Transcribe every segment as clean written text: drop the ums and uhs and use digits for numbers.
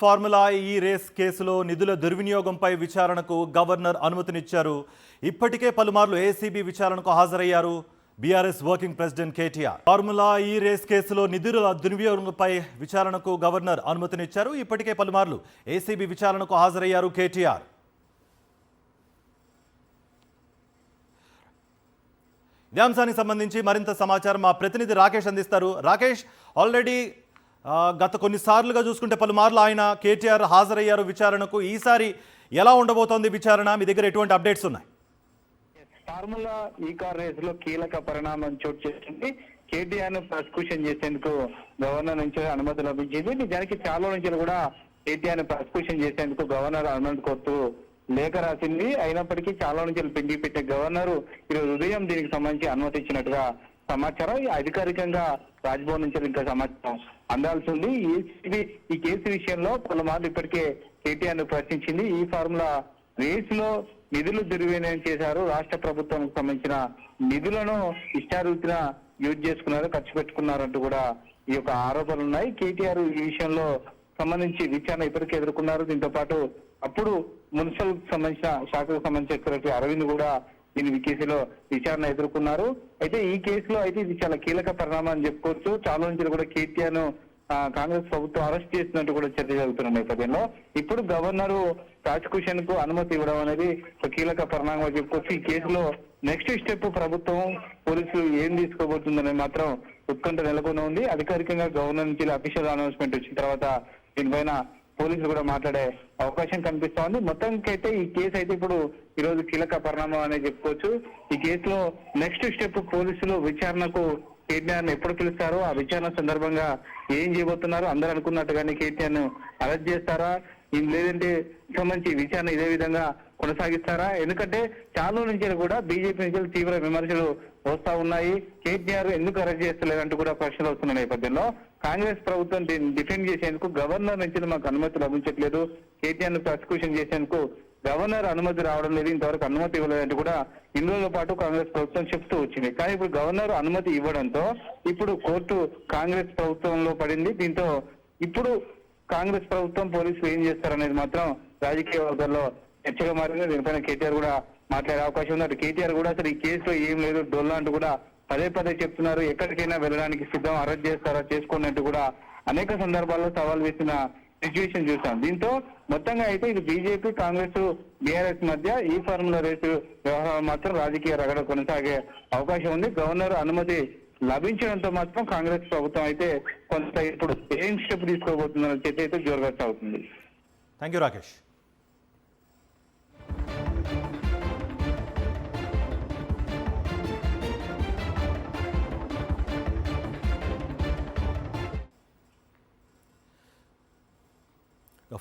Formula ఈ race కేసులో నిధుల దుర్వినియోగంపై విచారణకు గవర్నర్ అనుమతినిచ్చారు. ఇప్పటికే పలుమార్లు ఏసీబీ విచారణకు హాజరయ్యారు BRS working president KTR. Formula ఈ రేస్ కేసులో నిధుల దుర్వినియోగంపై విచారణకు గవర్నర్ అనుమతినిచ్చారు. ఇప్పటికే పలుమార్లు ఏసీబీ విచారణకు హాజరయ్యారు కేటీఆర్. ఇదే అంశానికి సంబంధించి మరింత సమాచారం మా ప్రతినిధి రాకేష్ అందిస్తారు. రాకేష్, ఆల్రెడీ గత కొన్నిసార్లుగా చూసుకుంటే పలుమార్లు ఆయన కేటీఆర్ హాజరయ్యారు విచారణకు. ఈసారి ఎలా ఉండబోతోంది విచారణ? మీ దగ్గర ఎటువంటి అప్డేట్స్ ఉన్నాయి? ఫార్ములా ఈ కార్ రేస్ లో కీలక పరిణామం చోటు చేసుకుంది. కేటీఆర్ ను ప్రాసిక్యూషన్ చేసేందుకు గవర్నర్ నుంచి అనుమతి లభించింది. నిజానికి చాలా నుంచి కూడా కేటీఆర్ ను ప్రాసిక్యూషన్ చేసేందుకు గవర్నర్ అనుమతి కోరుతూ లేఖ రాసింది. అయినప్పటికీ చాలా నుంచి పెండింగ్ పెట్టే గవర్నర్ ఈరోజు ఉదయం దీనికి సంబంధించి అనుమతి ఇచ్చినట్టుగా సమాచారం. అధికారికంగా రాజ్భవన్ నుంచి ఇంకా సమాచారం అందాల్సి ఉంది. ఈ కేసు విషయంలో పలుమార్లు ఇప్పటికే కేటీఆర్ ను ప్రశ్నించింది. ఈ ఫార్ములా రేస్ లో నిధులు దుర్వినియోగం చేశారు, రాష్ట్ర ప్రభుత్వానికి సంబంధించిన నిధులను ఇష్టారీతిన యూజ్ చేసుకున్నారు, ఖర్చు పెట్టుకున్నారంటూ కూడా ఈ యొక్క ఆరోపణలు ఉన్నాయి. కేటీఆర్ ఈ విషయంలో సంబంధించి విచారణ ఇప్పటికే ఎదుర్కొన్నారు. దీంతో పాటు అప్పుడు మున్సిపల్ సంబంధించిన శాఖకు సంబంధించిన సెక్రటరీ అరవింద్ కూడా దీని కేసులో విచారణ ఎదుర్కొన్నారు. అయితే ఈ కేసులో అయితే ఇది చాలా కీలక పరిణామం అని చెప్పుకోవచ్చు. చాలా నుంచి కూడా కేటీఆర్ ను కాంగ్రెస్ ప్రభుత్వం అరెస్ట్ చేసినట్టు కూడా చర్చ జరుగుతున్న నేపథ్యంలో ఇప్పుడు గవర్నర్ ప్రాసిక్యూషన్ కు అనుమతి ఇవ్వడం అనేది ఒక కీలక పరిణామం చెప్పుకోవచ్చు. ఈ కేసులో నెక్స్ట్ స్టెప్ ప్రభుత్వం పోలీసులు ఏం తీసుకోబోతుందని మాత్రం ఉత్కంఠ నెలకొని ఉంది. అధికారికంగా గవర్నర్ నుంచి అఫీషియల్ అనౌన్స్మెంట్ వచ్చిన తర్వాత దీనిపైన పోలీసులు కూడా మాట్లాడే అవకాశం కనిపిస్తా ఉంది. మొత్తానికి అయితే ఈ కేసు అయితే ఇప్పుడు ఈ రోజు కీలక పరిణామం అనేది చెప్పుకోవచ్చు. ఈ కేసులో నెక్స్ట్ స్టెప్ పోలీసులు విచారణకు కేటీఆర్ ను ఎప్పుడు పిలుస్తారో, ఆ విచారణ సందర్భంగా ఏం చేయబోతున్నారు, అందరూ అనుకున్నట్టుగానే కేటీఆర్ ను అరెస్ట్ చేస్తారా, లేదంటే సంబంధించి విచారణ ఇదే విధంగా కొనసాగిస్తారా? ఎందుకంటే చాలా నుంచి కూడా బీజేపీ నుంచి తీవ్ర విమర్శలు వస్తా ఉన్నాయి. కేటీఆర్ ఎందుకు అరెస్ట్ చేస్తలేదంటూ కూడా ప్రశ్నలు వస్తున్న నేపథ్యంలో కాంగ్రెస్ ప్రభుత్వం దీన్ని డిఫెండ్ చేసేందుకు గవర్నర్ నుంచి మాకు అనుమతి లభించట్లేదు, కేటీఆర్ ను ప్రాసిక్యూషన్ చేసేందుకు గవర్నర్ అనుమతి రావడం లేదు, ఇంతవరకు అనుమతి ఇవ్వలేదంటూ కూడా ఇన్ని రోజుల పాటు కాంగ్రెస్ ప్రభుత్వం చెప్తూ వచ్చింది. కానీ ఇప్పుడు గవర్నర్ అనుమతి ఇవ్వడంతో ఇప్పుడు కోర్టు కాంగ్రెస్ ప్రభుత్వంలో పడింది. దీంతో ఇప్పుడు కాంగ్రెస్ ప్రభుత్వం పోలీసులు ఏం చేస్తారనేది మాత్రం రాజకీయ వర్గాల్లో చర్చగా మారింది. దీనిపైన కేటీఆర్ కూడా మాట్లాడే అవకాశం ఉంది. అటు కేటీఆర్ కూడా అసలు ఈ కేసులో ఏం లేదు, డొల్లా అంటూ కూడా పదే పదే చెప్తున్నారు. ఎక్కడికైనా వెళ్ళడానికి సిద్ధం, అరెస్ట్ చేస్తారా చేసుకోండి అంటూ కూడా అనేక సందర్భాల్లో సవాల్ వేసిన సిచ్యువేషన్ చూసాం. దీంతో మొత్తంగా అయితే ఇది బీజేపీ, కాంగ్రెస్, బీఆర్ఎస్ మధ్య ఈ ఫార్ములా రేసు వ్యవహారం మాత్రం రాజకీయ రగడ కొనసాగే అవకాశం ఉంది. గవర్నర్ అనుమతి లభించడంతో మాత్రం కాంగ్రెస్ ప్రభుత్వం అయితే కొంత ఇప్పుడు ఏం స్టెప్ తీసుకోబోతుందన్న చర్చ అయితే జోరుగా సాగుతుంది. Thank you Rakesh.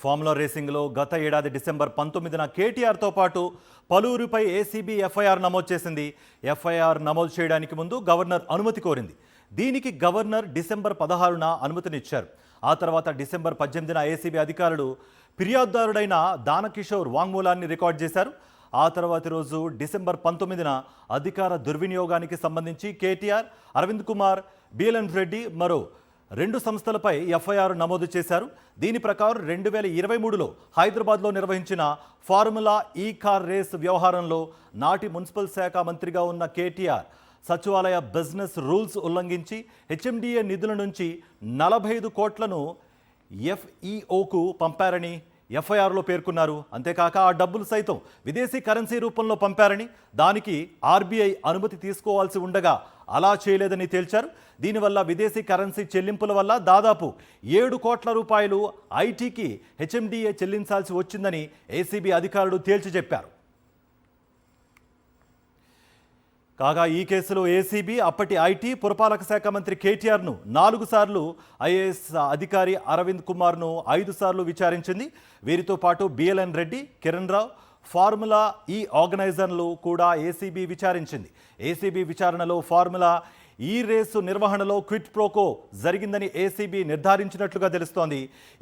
ఫార్ములా రేసింగ్లో గత ఏడాది డిసెంబర్ 19న కేటీఆర్తో పాటు పలువురిపై ఏసీబీ ఎఫ్ఐఆర్ నమోదు చేసింది. ఎఫ్ఐఆర్ నమోదు చేయడానికి ముందు గవర్నర్ అనుమతి కోరింది. దీనికి గవర్నర్ డిసెంబర్ 16న అనుమతినిచ్చారు. ఆ తర్వాత డిసెంబర్ 18న ఏసీబీ అధికారులు ఫిర్యాదుదారుడైన దానకిషోర్ వాంగ్మూలాన్ని రికార్డ్ చేశారు. ఆ తర్వాతి రోజు డిసెంబర్ 19న అధికార దుర్వినియోగానికి సంబంధించి కేటీఆర్, అరవింద్ కుమార్, బిఎల్ఎన్ రెడ్డి మరో 2 సంస్థలపై ఎఫ్ఐఆర్ నమోదు చేశారు. దీని ప్రకారం 2023లో హైదరాబాద్లో నిర్వహించిన ఫార్ములా ఈ కార్ రేస్ వ్యవహారంలో నాటి మున్సిపల్ శాఖ మంత్రిగా ఉన్న కేటీఆర్ సచివాలయ బిజినెస్ రూల్స్ ఉల్లంఘించి హెచ్ఎండిఏ నిధుల నుంచి 45 కోట్లను ఎఫ్ఈఓకు పంపారని ఎఫ్ఐఆర్లో పేర్కొన్నారు. అంతేకాక ఆ డబ్బులు సైతం విదేశీ కరెన్సీ రూపంలో పంపారని, దానికి ఆర్బీఐ అనుమతి తీసుకోవాల్సి ఉండగా అలా చేయలేదని తేల్చారు. దీనివల్ల విదేశీ కరెన్సీ చెల్లింపుల వల్ల దాదాపు 7 కోట్ల రూపాయలు ఐటీకి హెచ్ఎండిఏ చెల్లించాల్సి వచ్చిందని ఏసీబీ అధికారులు తేల్చి చెప్పారు. కాగా ఈ కేసులో ఏసీబీ అప్పటి ఐటీ పురపాలక శాఖ మంత్రి కేటీఆర్ను 4 సార్లు, ఐఏఎస్ అధికారి అరవింద్ కుమార్ను 5 సార్లు విచారించింది. వీరితో పాటు బిఎల్ఎన్ రెడ్డి, కిరణ్ రావు, ఫార్ములా ఈ ఆర్గనైజర్లు కూడా ఏసీబీ విచారించింది. ఏసీబీ విచారణలో ఫార్ములా ఈ రేసు నిర్వహణలో క్విట్ ప్రోకో జరిగిందని ఏసీబీ నిర్ధారించినట్లుగా తెలుస్తోంది.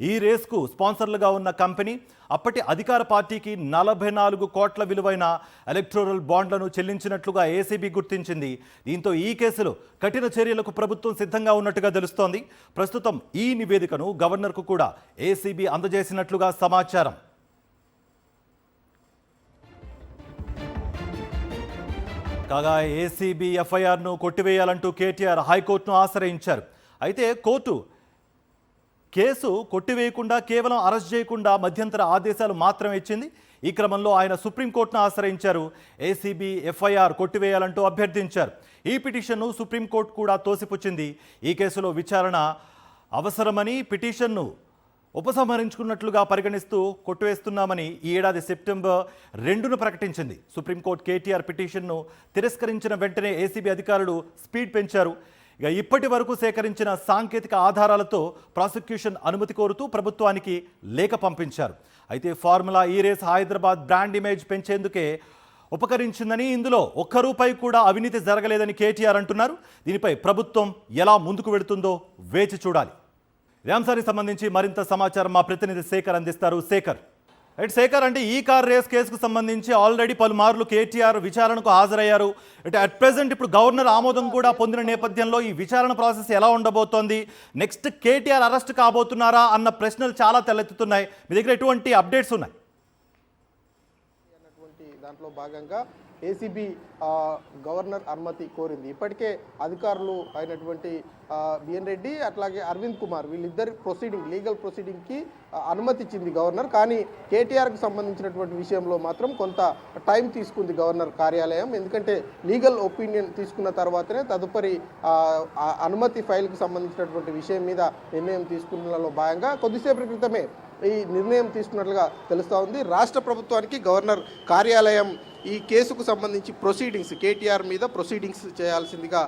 ఈ రేసుకు స్పాన్సర్లుగా ఉన్న కంపెనీ అప్పటి అధికార పార్టీకి 44 కోట్ల విలువైన ఎలక్టోరల్ బాండ్లను చెల్లించినట్లుగా ఏసీబీ గుర్తించింది. దీంతో ఈ కేసులో కఠిన చర్యలకు ప్రభుత్వం సిద్ధంగా ఉన్నట్టుగా తెలుస్తోంది. ప్రస్తుతం ఈ నివేదికను గవర్నర్కు కూడా ఏసీబీ అందజేసినట్లుగా సమాచారం. కాగా ఏసీబీ ఎఫ్ఐఆర్ను కొట్టివేయాలంటూ కేటీఆర్ హైకోర్టును ఆశ్రయించారు. అయితే కోర్టు కేసు కొట్టివేయకుండా కేవలం అరెస్ట్ చేయకుండా మధ్యంతర ఆదేశాలు మాత్రమే ఇచ్చింది. ఈ క్రమంలో ఆయన సుప్రీంకోర్టును ఆశ్రయించారు. ఏసీబీ ఎఫ్ఐఆర్ కొట్టివేయాలంటూ అభ్యర్థించారు. ఈ పిటిషన్ను సుప్రీంకోర్టు కూడా తోసిపుచ్చింది. ఈ కేసులో విచారణ అవసరమని పిటిషన్ను ఉపసంహరించుకున్నట్లుగా పరిగణిస్తూ కొట్టివేస్తున్నామని ఈ ఏడాది సెప్టెంబర్ 2న ప్రకటించింది. సుప్రీంకోర్టు కేటీఆర్ పిటిషన్ను తిరస్కరించిన వెంటనే ఏసీబీ అధికారులు స్పీడ్ పెంచారు. ఇక ఇప్పటి వరకు సేకరించిన సాంకేతిక ఆధారాలతో ప్రాసిక్యూషన్ అనుమతి కోరుతూ ప్రభుత్వానికి లేఖ పంపించారు. అయితే ఫార్ములా ఈ రేస్ హైదరాబాద్ బ్రాండ్ ఇమేజ్ పెంచేందుకే ఉపకరించిందని, ఇందులో ఒక్క రూపాయి కూడా అవినీతి జరగలేదని కేటీఆర్ అంటున్నారు. దీనిపై ప్రభుత్వం ఎలా ముందుకు వెళుతుందో వేచి చూడాలి. ఈ అంశానికి సంబంధించి మరింత సమాచారం మా ప్రతినిధి శేఖర్ అందిస్తారు. శేఖర్, అంటే ఈ కార్ రేస్ కేసుకు సంబంధించి ఆల్రెడీ పలుమార్లు కేటీఆర్ విచారణకు హాజరయ్యారు. అంటే అట్ ప్రెసెంట్ ఇప్పుడు గవర్నర్ ఆమోదం కూడా పొందిన నేపథ్యంలో ఈ విచారణ ప్రాసెస్ ఎలా ఉండబోతోంది? నెక్స్ట్ కేటీఆర్ అరెస్ట్ కాబోతున్నారా అన్న ప్రశ్నలు చాలా తలెత్తుతున్నాయి. మీ దగ్గర ఎటువంటి అప్డేట్స్ ఉన్నాయి? దాంట్లో భాగంగా ఏసీబీ గవర్నర్ అనుమతి కోరింది. ఇప్పటికే అధికారులు అయినటువంటి బిఎన్ రెడ్డి అట్లాగే అరవింద్ కుమార్ వీళ్ళిద్దరి లీగల్ ప్రొసీడింగ్కి అనుమతి ఇచ్చింది గవర్నర్. కానీ కేటీఆర్కి సంబంధించినటువంటి విషయంలో మాత్రం కొంత టైం తీసుకుంది గవర్నర్ కార్యాలయం. ఎందుకంటే లీగల్ ఒపీనియన్ తీసుకున్న తర్వాతనే తదుపరి అనుమతి ఫైల్కి సంబంధించినటువంటి విషయం మీద నిర్ణయం తీసుకున్నలో భాగంగా కొద్దిసేపటి క్రితమే ఈ నిర్ణయం తీసుకున్నట్లుగా తెలుస్తూ ఉంది. రాష్ట్ర ప్రభుత్వానికి గవర్నర్ కార్యాలయం ఈ కేసుకు సంబంధించి కేటీఆర్ మీద ప్రొసీడింగ్స్ చేయాల్సిందిగా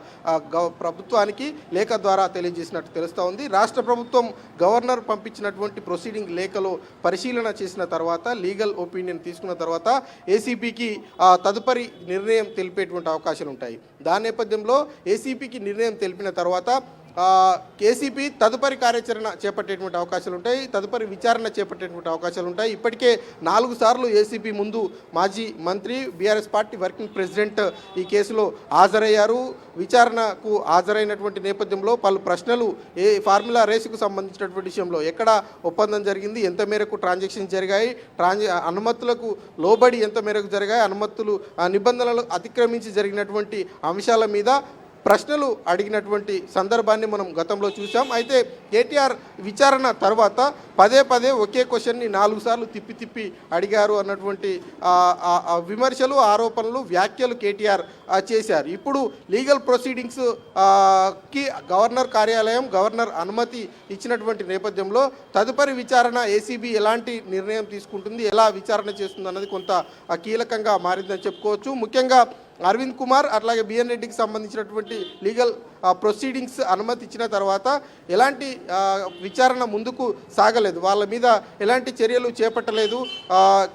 ప్రభుత్వానికి లేఖ ద్వారా తెలియజేసినట్టు తెలుస్తూ ఉంది. రాష్ట్ర ప్రభుత్వం గవర్నర్ పంపించినటువంటి ప్రొసీడింగ్ లేఖలో పరిశీలన చేసిన తర్వాత లీగల్ ఒపీనియన్ తీసుకున్న తర్వాత ఏసీబీకి తదుపరి నిర్ణయం తెలిపేటువంటి అవకాశాలు ఉంటాయి. దాని నేపథ్యంలో ఏసీబీకి నిర్ణయం తెలిపిన తర్వాత ఏసీబీ తదుపరి కార్యాచరణ చేపట్టేటువంటి అవకాశాలు ఉంటాయి, తదుపరి విచారణ చేపట్టేటువంటి అవకాశాలు ఉంటాయి. ఇప్పటికే 4 సార్లు ఏసీబీ ముందు మాజీ మంత్రి బీఆర్ఎస్ పార్టీ వర్కింగ్ ప్రెసిడెంట్ ఈ కేసులో హాజరయ్యారు. విచారణకు హాజరైనటువంటి నేపథ్యంలో పలు ప్రశ్నలు ఫార్ములా రేసుకు సంబంధించినటువంటి విషయంలో ఎక్కడ ఒప్పందం జరిగింది, ఎంత మేరకు ట్రాన్సాక్షన్ జరిగాయి, అనుమతులకు లోబడి ఎంత మేరకు జరిగాయి, అనుమతులు నిబంధనలు అతిక్రమించి జరిగినటువంటి అంశాల మీద ప్రశ్నలు అడిగినటువంటి సందర్భాన్ని మనం గతంలో చూసాం. అయితే కేటీఆర్ విచారణ తర్వాత పదే ఒకే క్వశ్చన్ని 4 సార్లు తిప్పి అడిగారు అన్నటువంటి విమర్శలు, ఆరోపణలు, వ్యాఖ్యలు కేటీఆర్ చేశారు. ఇప్పుడు లీగల్ ప్రొసీడింగ్స్ కి గవర్నర్ కార్యాలయం గవర్నర్ అనుమతి ఇచ్చినటువంటి నేపథ్యంలో తదుపరి విచారణ ఏసీబీ ఎలాంటి నిర్ణయం తీసుకుంటుంది, ఎలా విచారణ చేస్తుంది అన్నది కొంత కీలకంగా మారిందని చెప్పుకోవచ్చు. ముఖ్యంగా అరవింద్ కుమార్ అట్లాగే బిఎన్ రెడ్డికి సంబంధించినటువంటి లీగల్ ప్రొసీడింగ్స్ అనుమతి ఇచ్చిన తర్వాత ఎలాంటి విచారణ ముందుకు సాగలేదు, వాళ్ళ మీద ఎలాంటి చర్యలు చేపట్టలేదు.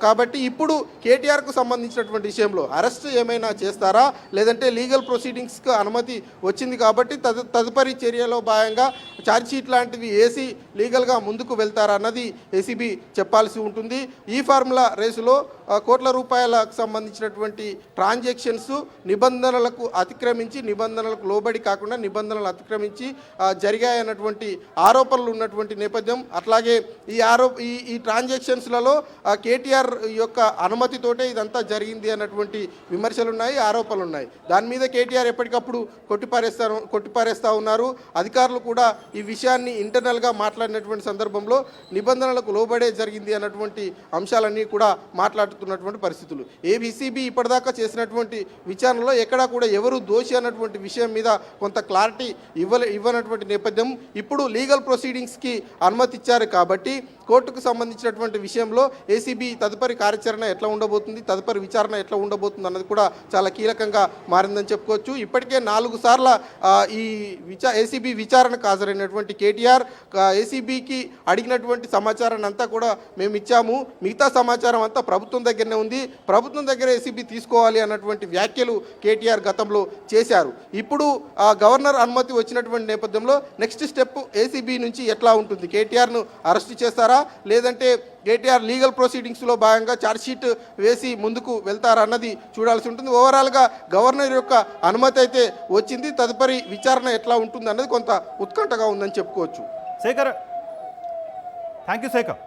కాబట్టి ఇప్పుడు కేటీఆర్కు సంబంధించినటువంటి విషయంలో అరెస్ట్ ఏమైనా చేస్తారా, లేదంటే లీగల్ ప్రొసీడింగ్స్కి అనుమతి వచ్చింది కాబట్టి తదుపరి చర్యలో భాగంగా ఛార్జ్షీట్ లాంటివి వేసి లీగల్గా ముందుకు వెళ్తారా అన్నది ఏసీబీ చెప్పాల్సి ఉంటుంది. ఈ ఫార్ములా రేసులో కోట్ల రూపాయలకు సంబంధించినటువంటి ట్రాన్సాక్షన్స్ నిబంధనలకు అతిక్రమించి, నిబంధనలకు లోబడి కాకుండా నిబంధనలు అతిక్రమించి జరిగాయన్నటువంటి ఆరోపణలు ఉన్నటువంటి నేపథ్యం. అట్లాగే ఈ ట్రాన్సాక్షన్స్లలో కేటీఆర్ యొక్క అనుమతితోటే ఇదంతా జరిగింది అన్నటువంటి విమర్శలు ఉన్నాయి, ఆరోపణలు ఉన్నాయి. దాని మీద కేటీఆర్ ఎప్పటికప్పుడు కొట్టిపారేస్తూ ఉన్నారు. అధికారులు కూడా ఈ విషయాన్ని ఇంటర్నల్గా మాట్లాడినటువంటి సందర్భంలో నిబంధనలకు లోబడే జరిగింది అన్నటువంటి అంశాలన్నీ కూడా మాట్లాడుతున్నటువంటి పరిస్థితులు. ఏబీసీబీ ఇప్పటిదాకా చేసినటువంటి విచారణలో ఎక్కడా కూడా ఎవరు దోషి అన్నటువంటి విషయం మీద కొంత క్లారిటీ ఇవ్వనటువంటి నేపథ్యం. ఇప్పుడు లీగల్ ప్రొసీడింగ్స్కి అనుమతి ఇచ్చారు కాబట్టి కోర్టుకు సంబంధించినటువంటి విషయంలో ఏసీబీ తదుపరి కార్యాచరణ ఎట్లా ఉండబోతుంది, తదుపరి విచారణ ఎట్లా ఉండబోతుంది అన్నది కూడా చాలా కీలకంగా మారిందని చెప్పుకోవచ్చు. ఇప్పటికే 4 సార్ల ఈ ఏసీబీ విచారణకు హాజరైన మాట్లాడినటువంటి కేటీఆర్ ఏసీబీకి అడిగినటువంటి సమాచారాన్ని అంతా కూడా మేము ఇచ్చాము, మిగతా సమాచారం అంతా ప్రభుత్వం దగ్గరనే ఉంది, ప్రభుత్వం దగ్గర ఏసీబీ తీసుకోవాలి అన్నటువంటి వ్యాఖ్యలు కేటీఆర్ గతంలో చేశారు. ఇప్పుడు గవర్నర్ అనుమతి వచ్చినటువంటి నేపథ్యంలో నెక్స్ట్ స్టెప్ ఏసీబీ నుంచి ఎట్లా ఉంటుంది? కేటీఆర్ను అరెస్ట్ చేస్తారా, లేదంటే కేటీఆర్ లీగల్ ప్రొసీడింగ్స్లో భాగంగా ఛార్జ్షీట్ వేసి ముందుకు వెళ్తారన్నది చూడాల్సి ఉంటుంది. ఓవరాల్గా గవర్నర్ యొక్క అనుమతి అయితే వచ్చింది, తదుపరి విచారణ ఎట్లా ఉంటుంది అన్నది కొంత ఉత్కంఠగా ఉందని చెప్పుకోవచ్చు. Shekhar, thank you Shekhar.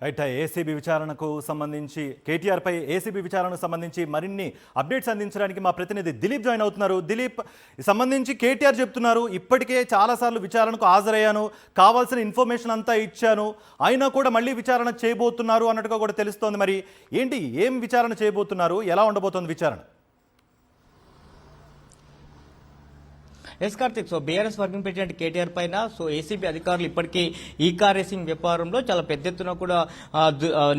Right, ACB విచారణకు సంబంధించి కేటీఆర్పై ఏసీబీ విచారణకు సంబంధించి మరిన్ని అప్డేట్స్ అందించడానికి మా ప్రతినిధి దిలీప్ జాయిన్ అవుతున్నారు. దిలీప్, సంబంధించి కేటీఆర్ చెప్తున్నారు ఇప్పటికే చాలాసార్లు విచారణకు హాజరయ్యాను, కావాల్సిన ఇన్ఫర్మేషన్ అంతా ఇచ్చాను, అయినా కూడా మళ్ళీ విచారణ చేయబోతున్నారు అన్నట్టుగా కూడా తెలుస్తోంది. మరి ఏంటి, ఏం విచారణ చేయబోతున్నారు, ఎలా ఉండబోతోంది విచారణ? Yes Karthik, so BRS working president KTR పైన సో ఏసీబీ అధికారులు ఇప్పటికీ ఈ కార్ రేసింగ్ వ్యాపారంలో చాలా పెద్ద ఎత్తున కూడా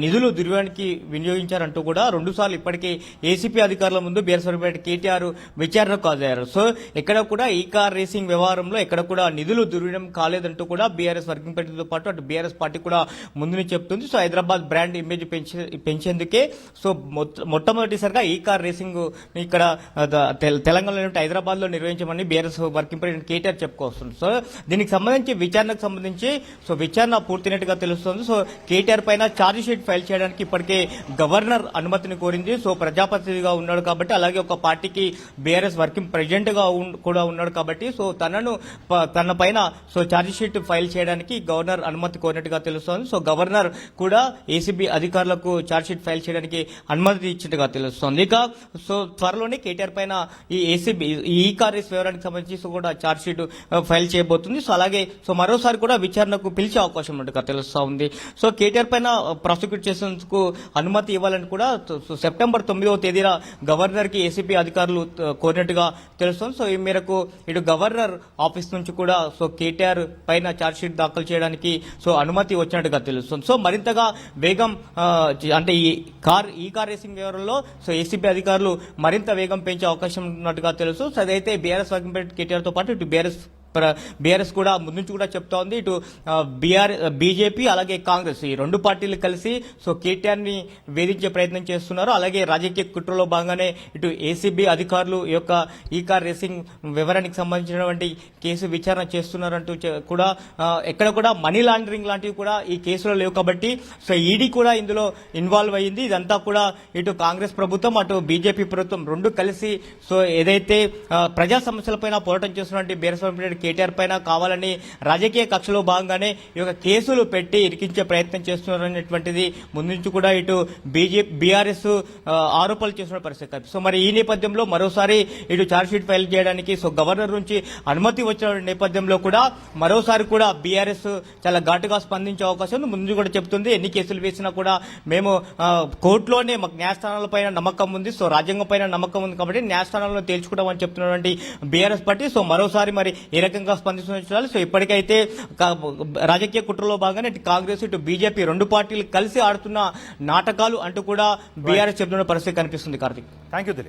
నిధులు దుర్వ్యానికి వినియోగించారంటూ కూడా 2 సార్లు ఇప్పటికీ ఏసీపీ అధికారుల ముందు బీఆర్ఎస్ వర్కింగ్ ప్రెసిడెంట్ కేటీఆర్ విచారణకు హాజరయ్యారు. సో ఎక్కడ కూడా ఈ కార్ రేసింగ్ వ్యవహారంలో ఎక్కడ కూడా నిధులు దుర్వినియోగం కాలేదంటూ కూడా బీఆర్ఎస్ వర్కింగ్ ప్రెసిడెంట్తో పాటు అటు బీఆర్ఎస్ పార్టీ కూడా ముందుని చెప్తుంది. సో హైదరాబాద్ బ్రాండ్ ఇమేజ్ పెంచేందుకే సో మొట్టమొదటిసారిగా ఈ కార్ రేసింగ్ ఇక్కడ తెలంగాణలో హైదరాబాద్ లో నిర్వహించమని బీఆర్ఎస్ వర్కింగ్ ప్రెసిడెంట్ కేటీఆర్ చెప్పుకొస్తుంది. సో దీనికి సంబంధించి విచారణకు సంబంధించి సో విచారణ పూర్తినట్టుగా తెలుస్తుంది. సో కేటీఆర్ పైన ఛార్జ్ షీట్ ఫైల్ చేయడానికి ఇప్పటికే గవర్నర్ అనుమతిని కోరింది. సో ప్రజాప్రతినిధిగా ఉన్నాడు కాబట్టి, అలాగే ఒక పార్టీకి బీఆర్ఎస్ వర్కింగ్ ప్రెసిడెంట్ గా కూడా ఉన్నాడు కాబట్టి సో తన పైన సో ఛార్జ్ షీట్ ఫైల్ చేయడానికి గవర్నర్ అనుమతి కోరినట్టుగా తెలుస్తోంది. సో గవర్నర్ కూడా ఏసీబీ అధికారులకు ఛార్జ్ షీట్ ఫైల్ చేయడానికి అనుమతి ఇచ్చినట్టుగా తెలుస్తోంది. ఇక సో త్వరలోనే కేటీఆర్ పైన ఈ ఏసీబీ ఈ కార్ రేస్ వివరానికి సంబంధించి కూడా ఛార్జ్ షీట్ ఫైల్ చేయబోతుంది. సో అలాగే సో మరోసారి కూడా విచారణకు పిలిచే అవకాశం ఉన్నట్టుగా తెలుస్తా ఉంది. సో కేటీఆర్ పైన ప్రాసిక్యూట్ చేసేందుకు అనుమతి ఇవ్వాలని కూడా సెప్టెంబర్ 9వ తేదీన గవర్నర్ కి ఏసీబీ అధికారులు కోరినట్టుగా తెలుస్తోంది. సో ఈ మేరకు ఇటు గవర్నర్ ఆఫీస్ నుంచి కూడా సో కేటీఆర్ పైన ఛార్జ్ షీట్ దాఖలు చేయడానికి సో అనుమతి వచ్చినట్టుగా తెలుస్తుంది. సో మరింతగా వేగం అంటే ఈ కార్ రేసింగ్ వ్యవహారంలో సో ఏసీబీ అధికారులు మరింత వేగం పెంచే అవకాశం ఉన్నట్టుగా తెలుసు. సో అదైతే బీఆర్ఎస్ వర్కింగ్ ప్రెసిడెంట్ కేటీఆర్ తో పాటు ఇటు బీఆర్ఎస్ కూడా ముందు నుంచి కూడా చెప్తా ఉంది. ఇటు బీజేపీ అలాగే కాంగ్రెస్ ఈ 2 పార్టీలు కలిసి సో కేటీఆర్ ని వేధించే ప్రయత్నం చేస్తున్నారు. అలాగే రాజకీయ కుట్రలో భాగంగానే ఇటు ఏసీబీ అధికారులు ఈ యొక్క ఈ కార్ రేసింగ్ వివరానికి సంబంధించినటువంటి కేసు విచారణ చేస్తున్నారంటూ కూడా ఎక్కడ కూడా మనీ లాండరింగ్ లాంటివి కూడా ఈ కేసులో లేవు కాబట్టి సో ఈడీ కూడా ఇందులో ఇన్వాల్వ్ అయ్యింది. ఇదంతా కూడా ఇటు కాంగ్రెస్ ప్రభుత్వం అటు బీజేపీ ప్రభుత్వం 2 కలిసి సో ఏదైతే ప్రజా సమస్యలపైన పోరాటం చేస్తున్నటువంటి బీఆర్ఎస్ కేటీఆర్ పైన కావాలని రాజకీయ కక్షలో భాగంగానే ఈ యొక్క కేసులు పెట్టి ఇరికించే ప్రయత్నం చేస్తున్నారనేటువంటిది ముందు నుంచి కూడా ఇటు బీఆర్ఎస్ ఆరోపణలు చేస్తున్న పరిస్థితి. సో మరి ఈ నేపథ్యంలో మరోసారి ఇటు ఛార్జ్ షీట్ ఫైల్ చేయడానికి సో గవర్నర్ నుంచి అనుమతి వచ్చిన నేపథ్యంలో కూడా మరోసారి కూడా బీఆర్ఎస్ చాలా ఘాటుగా స్పందించే అవకాశం ఉంది. ముందు కూడా చెప్తుంది ఎన్ని కేసులు వేసినా కూడా మేము కోర్టులోనే మాకు న్యాయస్థానాల పైన నమ్మకం ఉంది, సో రాజ్యాంగం పైన నమ్మకం ఉంది కాబట్టి న్యాయస్థానాలను తేల్చుకుంటామని చెప్తున్నటువంటి బీఆర్ఎస్ పార్టీ సో మరోసారి మరి ఏ రకంగా స్పందిస్తున్నారు. సో ఇప్పటికైతే రాజకీయ కుట్రలో భాగంగానే ఇటు కాంగ్రెస్ ఇటు బీజేపీ 2 పార్టీలు కలిసి ఆడుతున్న నాటకాలు అంటూ కూడా బీఆర్ఎస్ చెప్తున్న పరిస్థితి కనిపిస్తుంది. Karthik, thank you.